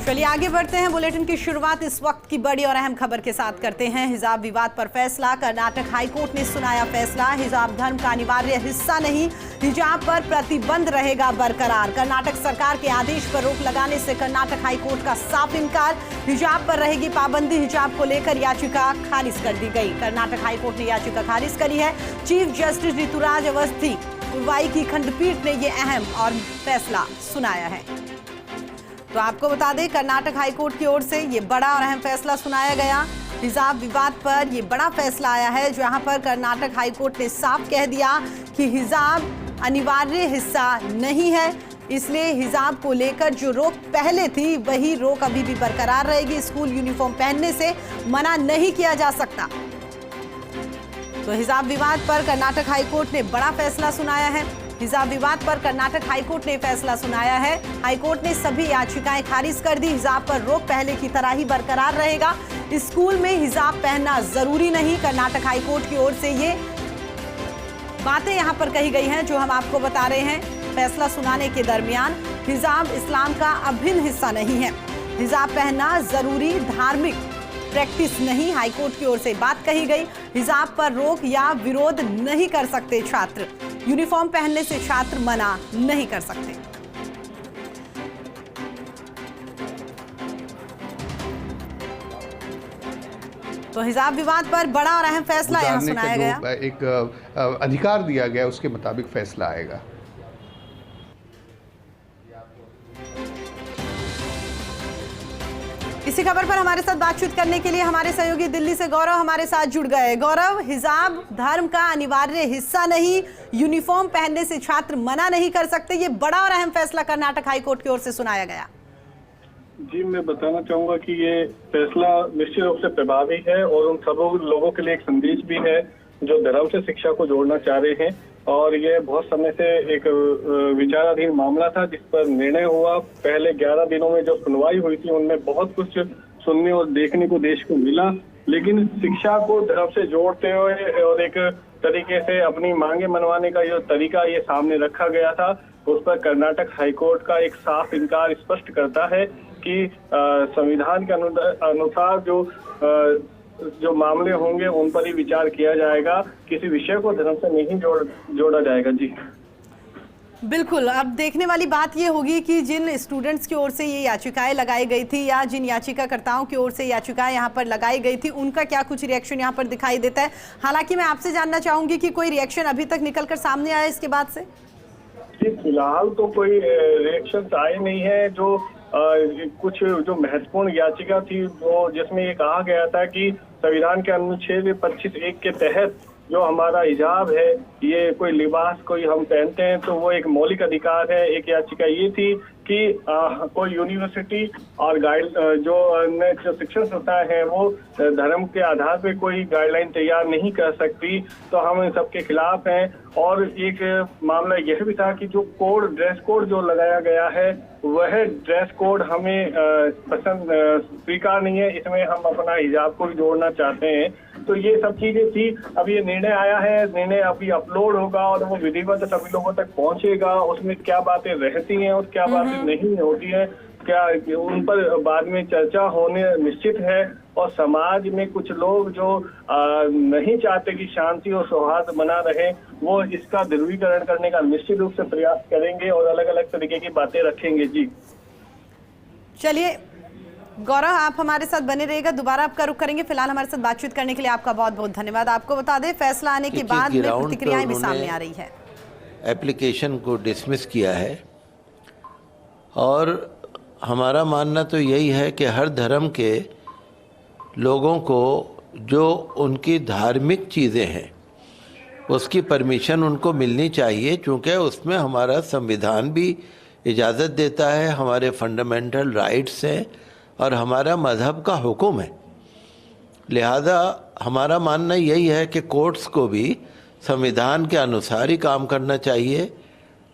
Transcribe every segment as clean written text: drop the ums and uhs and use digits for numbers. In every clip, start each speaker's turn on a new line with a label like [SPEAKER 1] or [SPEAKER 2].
[SPEAKER 1] चलिए आगे बढ़ते हैं। बुलेटिन की शुरुआत इस वक्त की बड़ी और अहम खबर के साथ करते हैं। हिजाब विवाद पर फैसला। कर्नाटक हाईकोर्ट ने सुनाया फैसला। हिजाब धर्म का अनिवार्य हिस्सा नहीं, हिजाब पर प्रतिबंध रहेगा बरकरार। कर्नाटक सरकार के आदेश पर रोक लगाने से कर्नाटक हाईकोर्ट का साफ इनकार। हिजाब पर रहेगी पाबंदी। हिजाब को लेकर याचिका खारिज कर दी गई। कर्नाटक हाईकोर्ट ने याचिका खारिज करी है। चीफ जस्टिस ऋतुराज अवस्थी पुरवाई की खंडपीठ ने यह अहम और फैसला सुनाया है। तो आपको बता दें, कर्नाटक हाईकोर्ट की ओर से ये बड़ा और अहम फैसला सुनाया गया। हिजाब विवाद पर ये बड़ा फैसला आया है, जहां पर कर्नाटक हाईकोर्ट ने साफ कह दिया कि हिजाब अनिवार्य हिस्सा नहीं है, इसलिए हिजाब को लेकर जो रोक पहले थी वही रोक अभी भी बरकरार रहेगी। स्कूल यूनिफॉर्म पहनने से मना नहीं किया जा सकता। तो हिजाब विवाद पर कर्नाटक हाईकोर्ट ने बड़ा फैसला सुनाया है। हिजाब विवाद पर कर्नाटक हाईकोर्ट ने फैसला सुनाया है। हाईकोर्ट ने सभी याचिकाएं खारिज कर दी। हिजाब पर रोक पहले की तरह ही बरकरार रहेगा। स्कूल में हिजाब पहनना जरूरी नहीं। कर्नाटक हाईकोर्ट की ओर से ये बातें यहां पर कही गई हैं जो हम आपको बता रहे हैं फैसला सुनाने के दरमियान। हिजाब इस्लाम का अभिन्न हिस्सा नहीं है। हिजाब पहनना जरूरी धार्मिक प्रैक्टिस नहीं, हाईकोर्ट की ओर से बात कही गई। हिजाब पर रोक या विरोध नहीं कर सकते छात्र। यूनिफॉर्म पहनने से छात्र मना नहीं कर सकते। तो हिजाब विवाद पर बड़ा और अहम फैसला यहां सुनाया गया।
[SPEAKER 2] एक अधिकार दिया गया, उसके मुताबिक फैसला आएगा।
[SPEAKER 1] इसी खबर पर हमारे साथ बातचीत करने के लिए हमारे सहयोगी दिल्ली से गौरव हमारे साथ जुड़ गए। गौरव, हिजाब धर्म का अनिवार्य हिस्सा नहीं, यूनिफॉर्म पहनने से छात्र मना नहीं कर सकते, ये बड़ा और अहम फैसला कर्नाटक हाईकोर्ट की ओर से सुनाया गया।
[SPEAKER 3] जी, मैं बताना चाहूंगा कि ये फैसला निश्चित रूप से प्रभावी है और उन सब लोगों के लिए एक संदेश भी है जो धर्म से शिक्षा को जोड़ना चाह रहे हैं। और ये बहुत समय से एक विचाराधीन मामला था जिस पर निर्णय हुआ। पहले 11 दिनों में जो सुनवाई हुई थी उनमें बहुत कुछ सुनने और देखने को देश को मिला, लेकिन शिक्षा को धर्म से जोड़ते हुए और एक तरीके से अपनी मांगे मनवाने का जो तरीका ये सामने रखा गया था, उस पर कर्नाटक हाईकोर्ट का एक साफ इनकार स्पष्ट करता है कि संविधान के अनुसार जो मामले होंगे उन पर ही विचार किया जाएगा, किसी विषय को धर्म से नहीं जोड़ा जाएगा। जी
[SPEAKER 1] बिल्कुल। अब देखने वाली बात ये होगी कि जिन स्टूडेंट्स की ओर से ये याचिकाएं लगाई गई थी या जिन याचिकाकर्ताओं की ओर से याचिकाएं यहाँ पर लगाई गई थी, उनका क्या कुछ रिएक्शन यहाँ पर दिखाई देता है। हालांकि मैं आपसे जानना चाहूंगी कि कोई रिएक्शन अभी तक निकलकर सामने आया इसके बाद से?
[SPEAKER 3] जी, फिलहाल तो कोई रिएक्शन आए नहीं है। जो कुछ जो महत्वपूर्ण याचिका थी वो जिसमें ये कहा गया था कि संविधान के अनुच्छेद 25(1) के तहत जो हमारा हिजाब है, ये कोई लिबास कोई हम पहनते हैं तो वो एक मौलिक अधिकार है। एक याचिका ये थी कि कोई यूनिवर्सिटी और जो शिक्षण संस्थाएं हैं वो धर्म के आधार पे कोई गाइडलाइन तैयार नहीं कर सकती, तो हम इन सब के खिलाफ हैं। और एक मामला यह भी था कि जो ड्रेस कोड जो लगाया गया है वह ड्रेस कोड हमें पसंद स्वीकार नहीं है, इसमें हम अपना हिजाब को भी जोड़ना चाहते हैं। तो ये सब चीजें थी। अब ये निर्णय आया है, निर्णय अभी अपलोड होगा और वो विधिवत सभी लोगों तक पहुंचेगा। उसमें क्या बातें रहती हैं और क्या बातें नहीं होती हैं, क्या उन पर बाद में चर्चा होने निश्चित है। और समाज में कुछ लोग जो नहीं चाहते कि शांति और सौहार्द बना रहे, वो इसका ध्रुवीकरण करने का निश्चित रूप से प्रयास करेंगे और अलग अलग तरीके की बातें रखेंगे। जी
[SPEAKER 1] चलिए गौरव, आप हमारे साथ बने रहिएगा, दोबारा आपका रुख करेंगे। फिलहाल हमारे साथ बातचीत करने के लिए आपका बहुत बहुत धन्यवाद। आपको बता दें, फैसला आने के बाद में प्रतिक्रियाएं भी सामने आ रही है।
[SPEAKER 4] एप्लीकेशन को डिसमिस किया है और हमारा मानना तो यही है कि हर धर्म के लोगों को जो उनकी धार्मिक चीज़ें हैं उसकी परमिशन उनको मिलनी चाहिए, क्योंकि उसमें हमारा संविधान भी इजाज़त देता है, हमारे फंडामेंटल राइट्स हैं और हमारा मज़हब का हुक्म है। लिहाजा हमारा मानना यही है कि कोर्ट्स को भी संविधान के अनुसार ही काम करना चाहिए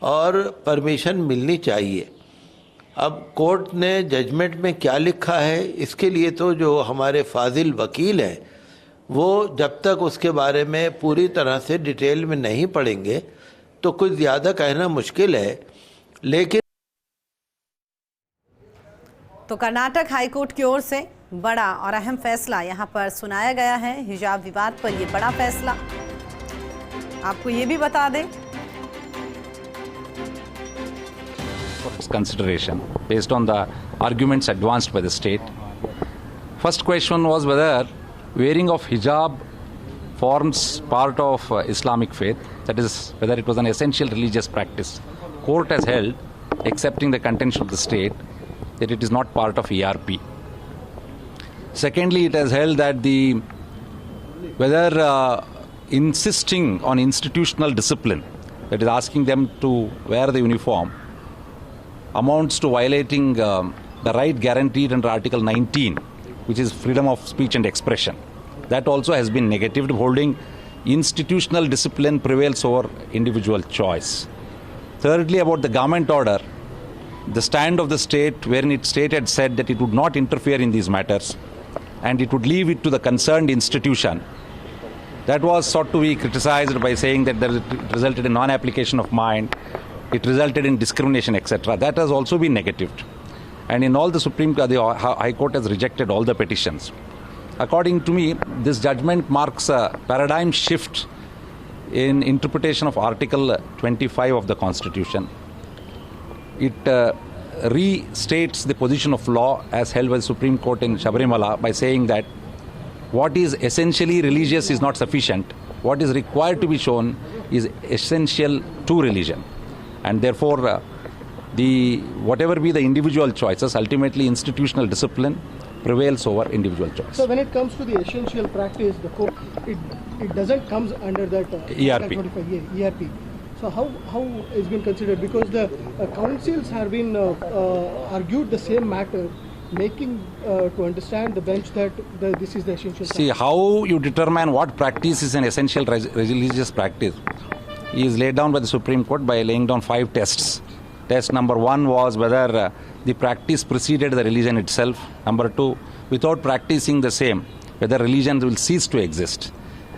[SPEAKER 4] और परमिशन मिलनी चाहिए। अब कोर्ट ने जजमेंट में क्या लिखा है, इसके लिए तो जो हमारे फाजिल वकील हैं वो जब तक उसके बारे में पूरी तरह से डिटेल में नहीं पढ़ेंगे तो कुछ ज़्यादा कहना मुश्किल है। लेकिन
[SPEAKER 1] तो कर्नाटक हाईकोर्ट की ओर से बड़ा और अहम फैसला यहां पर सुनाया गया है। हिजाब विवाद पर यह बड़ा फैसला आपको ये भी बता दें।
[SPEAKER 5] Consideration based on the arguments advanced by the state. First question was whether wearing of hijab forms part of Islamic faith, that is whether it was an essential religious practice. Court has held, accepting the contention of the state, that it is not part of ERP. Secondly, it has held that whether insisting on institutional discipline, that is asking them to wear the uniform, amounts to violating the right guaranteed under Article 19, which is freedom of speech and expression. That also has been negatived, holding institutional discipline prevails over individual choice. Thirdly, about the government order, the stand of the state, wherein its state had said that it would not interfere in these matters and it would leave it to the concerned institution, that was sought to be criticized by saying that it resulted in non-application of mind, it resulted in discrimination, etc. That has also been negatived. And in all the the High Court has rejected all the petitions. According to me, this judgment marks a paradigm shift in interpretation of Article 25 of the Constitution. It restates the position of law as held by the Supreme Court in Sabarimala by saying that what is essentially religious is not sufficient. What is required to be shown is essential to religion. And therefore, whatever be the individual choices, ultimately institutional discipline prevails over individual choice.
[SPEAKER 6] So when it comes to the essential practice, the court, it doesn't comes under that
[SPEAKER 5] ERP.
[SPEAKER 6] ERP. So how it's been considered? Because the councils have been argued the same matter, making to understand the bench that this is the essential
[SPEAKER 5] See,
[SPEAKER 6] practice.
[SPEAKER 5] how you determine what practice is an essential religious practice is laid down by the Supreme Court by laying down 5 tests. Test number 1 was whether the practice preceded the religion itself. Number 2, without practicing the same, whether religion will cease to exist.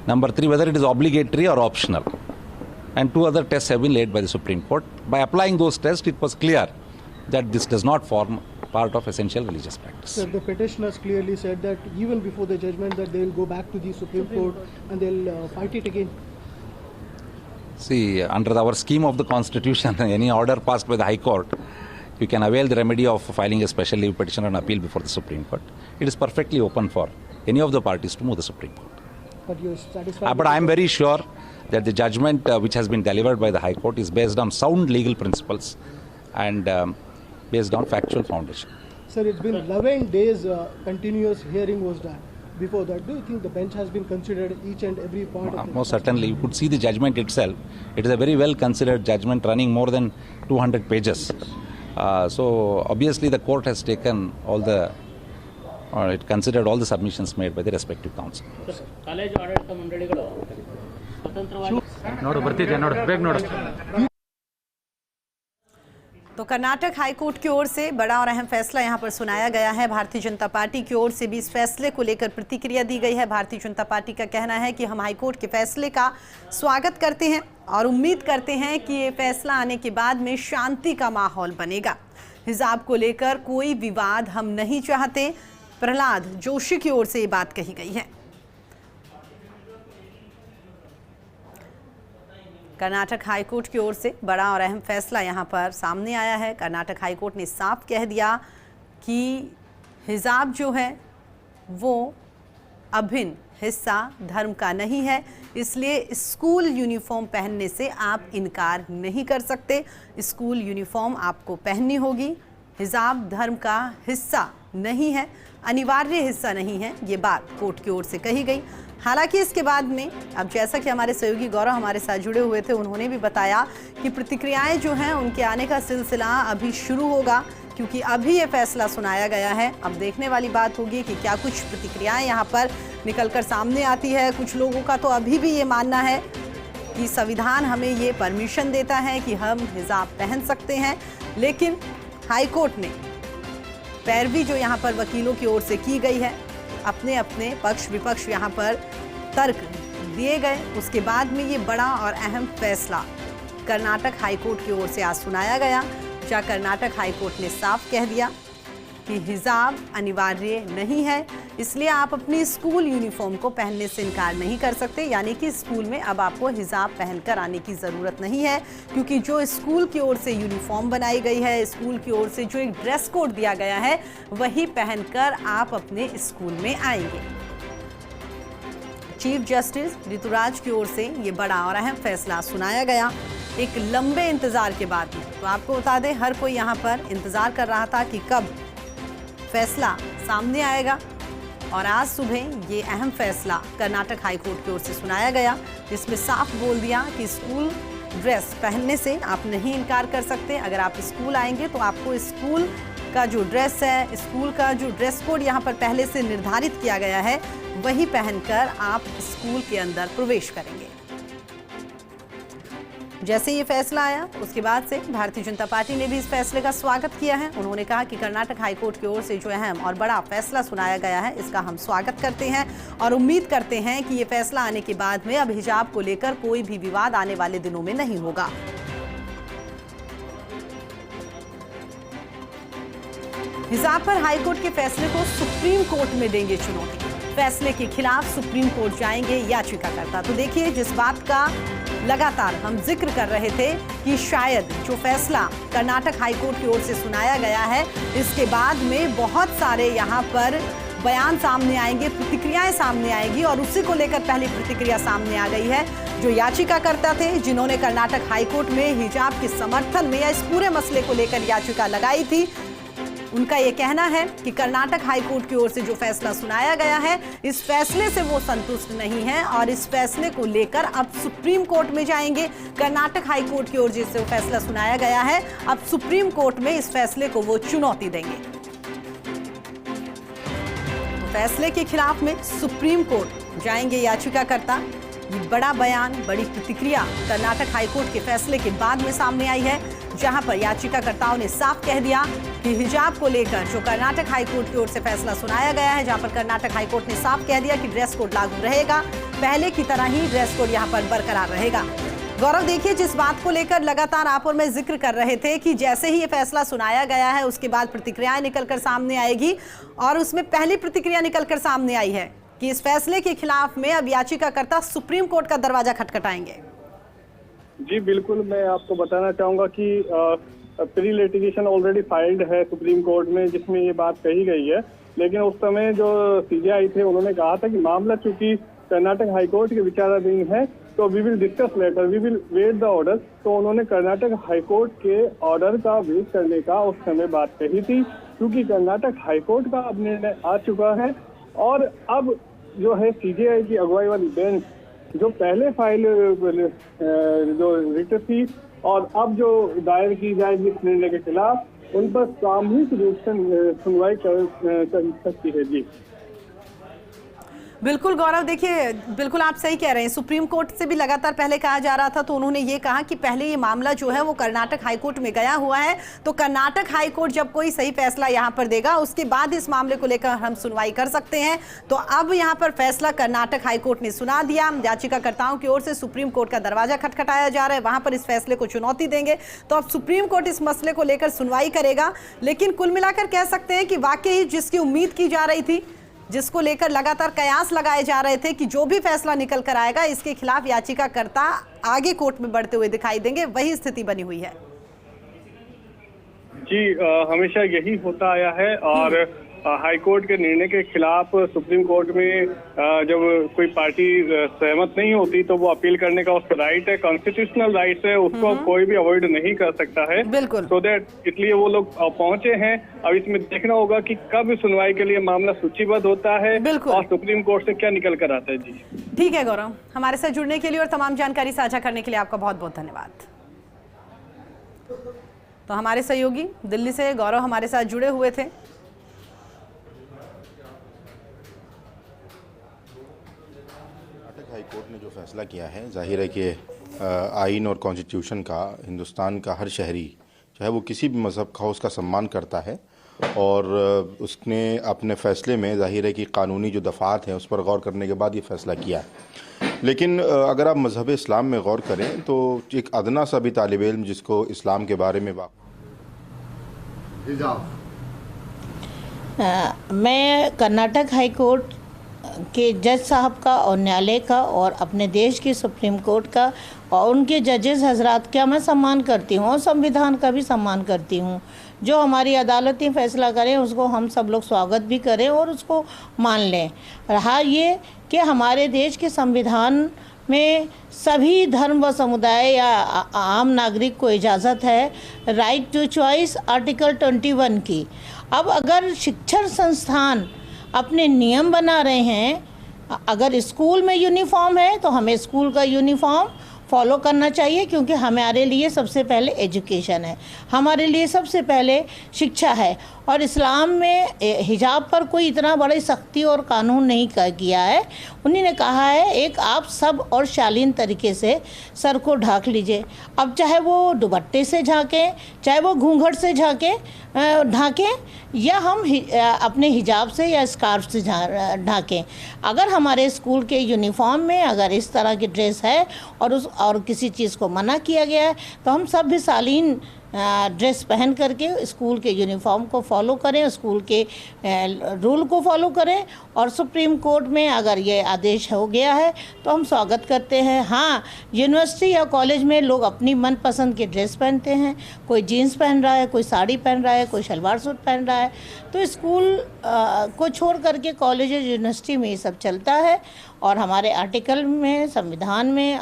[SPEAKER 5] Number 3, whether it is obligatory or optional. And 2 other tests have been laid by the Supreme Court. By applying those tests, it was clear that this does not form part of essential religious practice.
[SPEAKER 6] So the petitioners clearly said that even before the judgment that they will go back to the Supreme Court and they'll fight it again.
[SPEAKER 5] See, under our scheme of the Constitution, any order passed by the High Court, you can avail the remedy of filing a special leave petition and appeal before the Supreme Court. It is perfectly open for any of the parties to move the Supreme Court.
[SPEAKER 6] But you're satisfied?
[SPEAKER 5] But I am very sure that the judgment which has been delivered by the High Court is based on sound legal principles and based on factual foundation.
[SPEAKER 6] Sir, it's been 11 days continuous hearing was done. Before that, do you think the bench has been considered each and every point of
[SPEAKER 5] Most certainly. You could see the judgment itself. It is a very well considered judgment running more than 200 pages. So obviously the court has taken it considered all the submissions made by the respective counsel.
[SPEAKER 7] College ಆಡಳಿತ ಮಂಡಳಿಗಳು ಸ್ವತಂತ್ರವಾಗಿ
[SPEAKER 1] तो Karnataka high court की ओर से बड़ा और अहम फैसला यहां पर सुनाया गया है। भारतीय जनता पार्टी की ओर से भी इस फैसले को लेकर प्रतिक्रिया दी गई है। भारतीय जनता पार्टी का कहना है कि हम हाईकोर्ट के फैसले का स्वागत करते हैं और उम्मीद करते हैं कि ये फैसला आने के बाद में शांति का माहौल बनेगा। हिजाब को लेकर कोई विवाद हम नहीं चाहते। प्रहलाद जोशी की ओर से ये बात कही गई है। कर्नाटक हाईकोर्ट की ओर से बड़ा और अहम फैसला यहां पर सामने आया है। कर्नाटक हाईकोर्ट ने साफ कह दिया कि हिजाब जो है वो अभिन्न हिस्सा धर्म का नहीं है, इसलिए स्कूल यूनिफॉर्म पहनने से आप इनकार नहीं कर सकते। स्कूल यूनिफॉर्म आपको पहननी होगी। हिजाब धर्म का हिस्सा नहीं है, अनिवार्य हिस्सा नहीं है, ये बात कोर्ट की ओर से कही गई। हालांकि इसके बाद में अब जैसा कि हमारे सहयोगी गौरव हमारे साथ जुड़े हुए थे, उन्होंने भी बताया कि प्रतिक्रियाएं जो हैं उनके आने का सिलसिला अभी शुरू होगा, क्योंकि अभी ये फैसला सुनाया गया है। अब देखने वाली बात होगी कि क्या कुछ प्रतिक्रियाएं यहाँ पर निकलकर सामने आती है। कुछ लोगों का तो अभी भी ये मानना है कि संविधान हमें ये परमिशन देता है कि हम हिजाब पहन सकते हैं, लेकिन हाईकोर्ट ने पैरवी जो यहाँ पर वकीलों की ओर से की गई है, अपने अपने पक्ष विपक्ष यहाँ पर तर्क दिए गए, उसके बाद में ये बड़ा और अहम फैसला कर्नाटक हाईकोर्ट की ओर से आज सुनाया गया, जहाँ कर्नाटक हाईकोर्ट ने साफ कह दिया कि हिजाब अनिवार्य नहीं है, इसलिए आप अपनी स्कूल यूनिफॉर्म को पहनने से इनकार नहीं कर सकते। यानी कि स्कूल में अब आपको हिजाब पहनकर आने की ज़रूरत नहीं है, क्योंकि जो स्कूल की ओर से यूनिफॉर्म बनाई गई है, स्कूल की ओर से जो एक ड्रेस कोड दिया गया है, वही पहनकर आप अपने स्कूल में आएंगे। चीफ जस्टिस ऋतुराज की ओर से ये बड़ा और अहम फैसला सुनाया गया एक लंबे इंतजार के बाद में। तो आपको बता दें, हर कोई यहाँ पर इंतजार कर रहा था कि कब फैसला सामने आएगा, और आज सुबह ये अहम फैसला कर्नाटक हाईकोर्ट की ओर से सुनाया गया, जिसमें साफ बोल दिया कि स्कूल ड्रेस पहनने से आप नहीं इनकार कर सकते। अगर आप स्कूल आएंगे तो आपको स्कूल का जो ड्रेस है, स्कूल का जो ड्रेस कोड यहाँ पर पहले से निर्धारित किया गया है, वही पहनकर आप स्कूल के अंदर प्रवेश करेंगे। जैसे ये फैसला आया, उसके बाद से भारतीय जनता पार्टी ने भी इस फैसले का स्वागत किया है। उन्होंने कहा कि कर्नाटक हाईकोर्ट की ओर से जो अहम और बड़ा फैसला सुनाया गया है, इसका हम स्वागत करते हैं और उम्मीद करते हैं कि ये फैसला आने के बाद में अब हिजाब को लेकर कोई भी विवाद आने वाले दिनों में नहीं होगा। हिजाब पर हाईकोर्ट के फैसले को सुप्रीम कोर्ट में देंगे चुनौती। फैसले के खिलाफ सुप्रीम कोर्ट जाएंगे याचिकाकर्ता। तो देखिए, जिस बात का लगातार हम जिक्र कर रहे थे कि शायद जो फैसला कर्नाटक हाईकोर्ट की ओर से सुनाया गया है, इसके बाद में बहुत सारे यहाँ पर बयान सामने आएंगे, प्रतिक्रियाएं सामने आएंगी, और उसी को लेकर पहली प्रतिक्रिया सामने आ गई है। जो याचिकाकर्ता थे, जिन्होंने कर्नाटक हाईकोर्ट में हिजाब के समर्थन में या इस पूरे मसले को लेकर याचिका लगाई थी, उनका ये कहना है कि कर्नाटक हाईकोर्ट की ओर से जो फैसला सुनाया गया है, इस फैसले से वो संतुष्ट नहीं है और इस फैसले को लेकर अब सुप्रीम कोर्ट में जाएंगे। कर्नाटक हाईकोर्ट की ओर जिससे वो फैसला सुनाया गया है, अब सुप्रीम कोर्ट में इस फैसले को वो चुनौती देंगे। तो फैसले के खिलाफ में सुप्रीम कोर्ट जाएंगे याचिकाकर्ता। ये बड़ा बयान, बड़ी प्रतिक्रिया कर्नाटक हाईकोर्ट के फैसले के बाद में सामने आई है, जहां पर याचिकाकर्ताओं ने साफ कह दिया कि हिजाब को लेकर जो कर्नाटक हाईकोर्ट की ओर से फैसला सुनाया गया है, जहां पर कर्नाटक हाईकोर्ट ने साफ कह दिया कि ड्रेस कोड लागू रहेगा, पहले की तरह ही ड्रेस कोड यहां पर बरकरार रहेगा। गौरव, देखिए, जिस बात को लेकर लगातार आप और मैं जिक्र कर रहे थे कि जैसे ही ये फैसला सुनाया गया है, उसके बाद प्रतिक्रियाएं निकलकर सामने आएगी, और उसमें पहली प्रतिक्रिया निकलकर सामने आई है कि इस फैसले के खिलाफ में अब याचिकाकर्ता सुप्रीम कोर्ट का दरवाजा खटखटाएंगे।
[SPEAKER 3] जी बिल्कुल, मैं आपको बताना चाहूंगा कि प्री लिटिगेशन ऑलरेडी फाइल्ड है सुप्रीम कोर्ट में, जिसमें ये बात कही गई है। लेकिन उस समय जो सीजेआई थे, उन्होंने कहा था कि मामला चूंकि कर्नाटक हाईकोर्ट के विचाराधीन है, तो we will discuss later, we will wait the order. तो उन्होंने कर्नाटक हाईकोर्ट के ऑर्डर का वेट करने का उस समय बात कही थी, क्योंकि कर्नाटक हाईकोर्ट का अब निर्णय आ चुका है। और अब जो है सीजेआई की अगुवाई वाली बेंच, जो पहले फाइल जो रिट थी और अब जो दायर की जाएगी इस निर्णय के खिलाफ, उन पर सामूहिक रूप से सुनवाई कर सकती है। जी
[SPEAKER 1] बिल्कुल गौरव, देखिए, बिल्कुल आप सही कह रहे हैं। सुप्रीम कोर्ट से भी लगातार पहले कहा जा रहा था, तो उन्होंने ये कहा कि पहले ये मामला जो है वो कर्नाटक हाईकोर्ट में गया हुआ है, तो कर्नाटक हाईकोर्ट जब कोई सही फैसला यहाँ पर देगा, उसके बाद इस मामले को लेकर हम सुनवाई कर सकते हैं। तो अब यहाँ पर फैसला कर्नाटक हाईकोर्ट ने सुना दिया। याचिकाकर्ताओं की ओर से सुप्रीम कोर्ट का दरवाजा खटखटाया जा रहा है, वहां पर इस फैसले को चुनौती देंगे। तो अब सुप्रीम कोर्ट इस मसले को लेकर सुनवाई करेगा। लेकिन कुल मिलाकर कह सकते हैं कि वाकई जिसकी उम्मीद की जा रही थी, जिसको लेकर लगातार कयास लगाए जा रहे थे कि जो भी फैसला निकल कर आएगा, इसके खिलाफ याचिकाकर्ता आगे कोर्ट में बढ़ते हुए दिखाई देंगे, वही स्थिति बनी हुई है।
[SPEAKER 3] जी हमेशा यही होता आया है, और हाईकोर्ट के निर्णय के खिलाफ सुप्रीम कोर्ट में जब कोई पार्टी सहमत नहीं होती, तो वो अपील करने का उसका राइट है, कॉन्स्टिट्यूशनल राइट है, उसको कोई भी अवॉइड नहीं कर सकता है।
[SPEAKER 1] बिल्कुल।
[SPEAKER 3] सो दैट इसलिए वो लोग पहुंचे हैं। अब इसमें देखना होगा कि कब सुनवाई के लिए मामला सूचीबद्ध होता है और सुप्रीम कोर्ट से क्या निकल कर आता है। जी
[SPEAKER 1] ठीक है गौरव, हमारे साथ जुड़ने के लिए और तमाम जानकारी साझा करने के लिए आपका बहुत बहुत धन्यवाद। तो हमारे सहयोगी दिल्ली से गौरव हमारे साथ जुड़े हुए थे।
[SPEAKER 8] हाईकोर्ट ने जो फैसला किया है, जाहिर है कि आइन और कॉन्स्टिट्यूशन का हिंदुस्तान का हर शहरी, चाहे वो किसी भी मज़हब का हो, उसका सम्मान करता है। और उसने अपने फ़ैसले में जाहिर है कि कानूनी जो दफ़ात हैं उस पर गौर करने के बाद ये फ़ैसला किया है। लेकिन अगर आप मज़हब इस्लाम में गौर करें, तो एक अदना सा भी तालिब इल्म जिसको इस्लाम के बारे में
[SPEAKER 9] मैं कर्नाटक हाई कोर्ट के जज साहब का और न्यायालय का और अपने देश की सुप्रीम कोर्ट का और उनके जजेस हजरात का मैं सम्मान करती हूँ और संविधान का भी सम्मान करती हूँ। जो हमारी अदालतें फैसला करें उसको हम सब लोग स्वागत भी करें और उसको मान लें। रहा ये कि हमारे देश के संविधान में सभी धर्म व समुदाय या आम नागरिक को इजाज़त है राइट टू चॉइस आर्टिकल 21 की। अब अगर शिक्षण संस्थान अपने नियम बना रहे हैं, अगर स्कूल में यूनिफॉर्म है तो हमें स्कूल का यूनिफॉर्म फॉलो करना चाहिए, क्योंकि हमारे लिए सबसे पहले एजुकेशन है, हमारे लिए सबसे पहले शिक्षा है। और इस्लाम में हिजाब पर कोई इतना बड़ी सख्ती और कानून नहीं किया है। उन्हीं ने कहा है एक आप सब और शालीन तरीके से सर को ढाक लीजिए। अब चाहे वो दुपट्टे से झाँकें, चाहे वो घूंघट से ढाकें या हम अपने हिजाब से या स्कार्फ से ढाकें। अगर हमारे स्कूल के यूनिफॉर्म में अगर इस तरह की ड्रेस है और किसी चीज़ को मना किया गया है तो हम सब भी शालीन ड्रेस पहन करके स्कूल के यूनिफॉर्म को फॉलो करें, स्कूल के रूल को फॉलो करें। और सुप्रीम कोर्ट में अगर ये आदेश हो गया है तो हम स्वागत करते हैं। हाँ, यूनिवर्सिटी या कॉलेज में लोग अपनी मनपसंद की ड्रेस पहनते हैं, कोई जीन्स पहन रहा है, कोई साड़ी पहन रहा है, कोई शलवार सूट पहन रहा है, तो स्कूल को छोड़ करके कॉलेज यूनिवर्सिटी में ये सब चलता है। और हमारे आर्टिकल में, संविधान में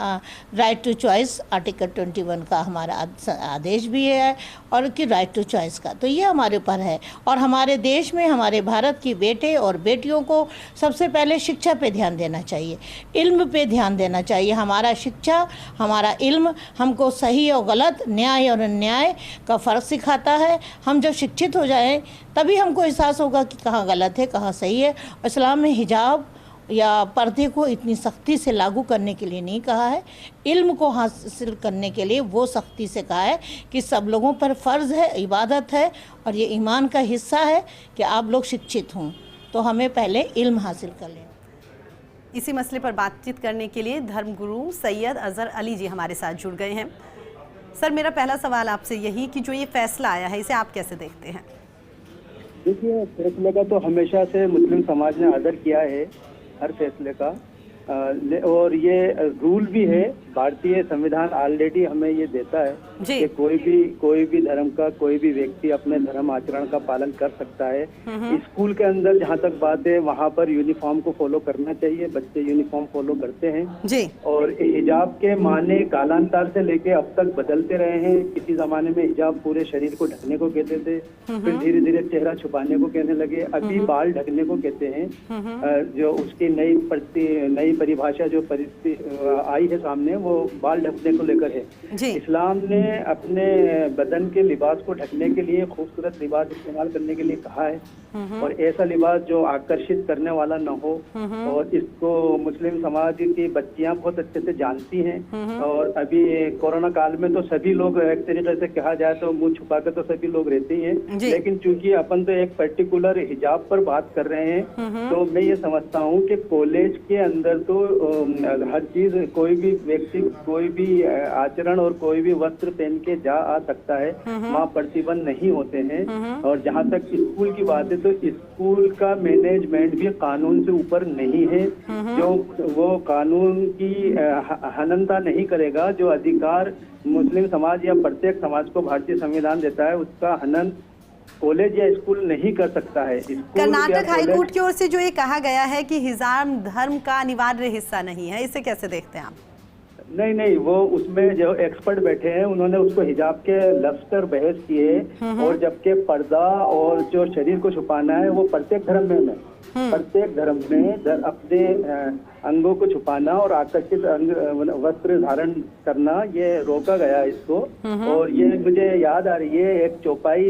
[SPEAKER 9] राइट टू चॉइस आर्टिकल 21 का हमारा आदेश भी है और कि राइट टू चॉइस का, तो ये हमारे ऊपर है। और हमारे देश में हमारे भारत की बेटे और बेटियों को सबसे पहले शिक्षा पे ध्यान देना चाहिए, इल्म पे ध्यान देना चाहिए। हमारा शिक्षा, हमारा इल्म हमको सही और गलत, न्याय और अन्याय का फ़र्क सिखाता है। हम जब शिक्षित हो जाएं तभी हमको एहसास होगा कि कहाँ गलत है, कहाँ सही है। इस्लाम में हिजाब या पर्दे को इतनी सख्ती से लागू करने के लिए नहीं कहा है, इल्म को हासिल करने के लिए वो सख्ती से कहा है कि सब लोगों पर फ़र्ज़ है, इबादत है और ये ईमान का हिस्सा है कि आप लोग शिक्षित हों, तो हमें पहले इल्म हासिल कर लें।
[SPEAKER 1] इसी मसले पर बातचीत करने के लिए धर्मगुरु सैयद अजहर अली जी हमारे साथ जुड़ गए हैं। सर, मेरा पहला सवाल आपसे यही कि जो ये फैसला आया है इसे आप कैसे देखते हैं?
[SPEAKER 10] देखिए, फैसले का तो हमेशा से मुस्लिम समाज ने आदर किया है, हर फैसले का, और ये रूल भी है। भारतीय संविधान ऑलरेडी हमें ये देता है कि कोई भी धर्म का कोई भी व्यक्ति अपने धर्म आचरण का पालन कर सकता है। स्कूल के अंदर जहाँ तक बात है वहाँ पर यूनिफॉर्म को फॉलो करना चाहिए, बच्चे यूनिफॉर्म फॉलो करते हैं जी। और हिजाब के माने कालांतर से लेके अब तक बदलते रहे हैं। किसी जमाने में हिजाब पूरे शरीर को ढकने को कहते थे, फिर धीरे धीरे चेहरा छुपाने को कहने लगे, अभी बाल ढकने को कहते हैं। जो उसकी नई परिभाषा जो आई है सामने, वो बाल ढकने को लेकर है। इस्लाम ने अपने बदन के लिबास को ढकने के लिए खूबसूरत लिबास इस्तेमाल करने के लिए कहा है, और ऐसा लिबास जो आकर्षित करने वाला न हो। और इसको मुस्लिम समाज की बच्चियां बहुत अच्छे से जानती हैं। और अभी कोरोना काल में तो सभी लोग, एक तरीके से कहा जाए तो मुंह छुपा कर तो सभी लोग रहते ही हैं, लेकिन चूंकि अपन तो एक पर्टिकुलर हिजाब पर बात कर रहे हैं, तो मैं ये समझता हूँ कि कॉलेज के अंदर तो हर चीज, कोई भी व्यक्ति कोई भी आचरण और कोई भी वस्त्र पहन के जा आ सकता है, वहाँ प्रतिबंध नहीं होते हैं। और जहाँ तक स्कूल की बात है तो स्कूल का मैनेजमेंट भी कानून से ऊपर नहीं है। जो वो कानून की हननता नहीं करेगा, जो अधिकार मुस्लिम समाज या प्रत्येक समाज को भारतीय संविधान देता है, उसका हनन कॉलेज या स्कूल नहीं कर सकता है।
[SPEAKER 1] कर्नाटक हाईकोर्ट की ओर से जो ये कहा गया है कि हिजाब धर्म का अनिवार्य हिस्सा नहीं है, इसे कैसे देखते हैं आप?
[SPEAKER 10] नहीं, वो उसमें जो एक्सपर्ट बैठे हैं उन्होंने उसको हिजाब के लफ्ज पर बहस किए, और जबकि पर्दा और जो शरीर को छुपाना है वो प्रत्येक धर्म में प्रत्येक धर्म में अपने अंगों को छुपाना और आकर्षित वस्त्र धारण करना, ये रोका गया इसको। और ये मुझे याद आ रही है एक चौपाई,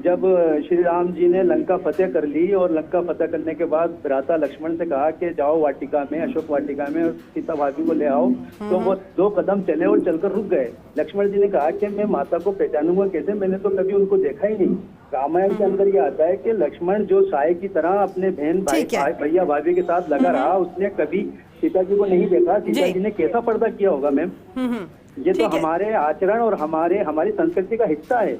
[SPEAKER 10] जब श्री राम जी ने लंका फतेह कर ली और लंका फतेह करने के बाद भ्राता लक्ष्मण से कहा कि जाओ वाटिका में, अशोक वाटिका में, और सीता भाभी को ले आओ, तो वो 2 कदम चले और चलकर रुक गए। लक्ष्मण जी ने कहा कि मैं माता को पहचानूंगा कैसे, मैंने तो कभी उनको देखा ही नहीं। रामायण के अंदर ये आता है कि लक्ष्मण जो साय की तरह अपने बहन भैया भाभी के साथ लगा रहा, उसने कभी सीता जी को नहीं देखा। सीता जी ने कैसा पर्दा किया होगा मैम? ये तो हमारे आचरण और हमारी संस्कृति का हिस्सा है।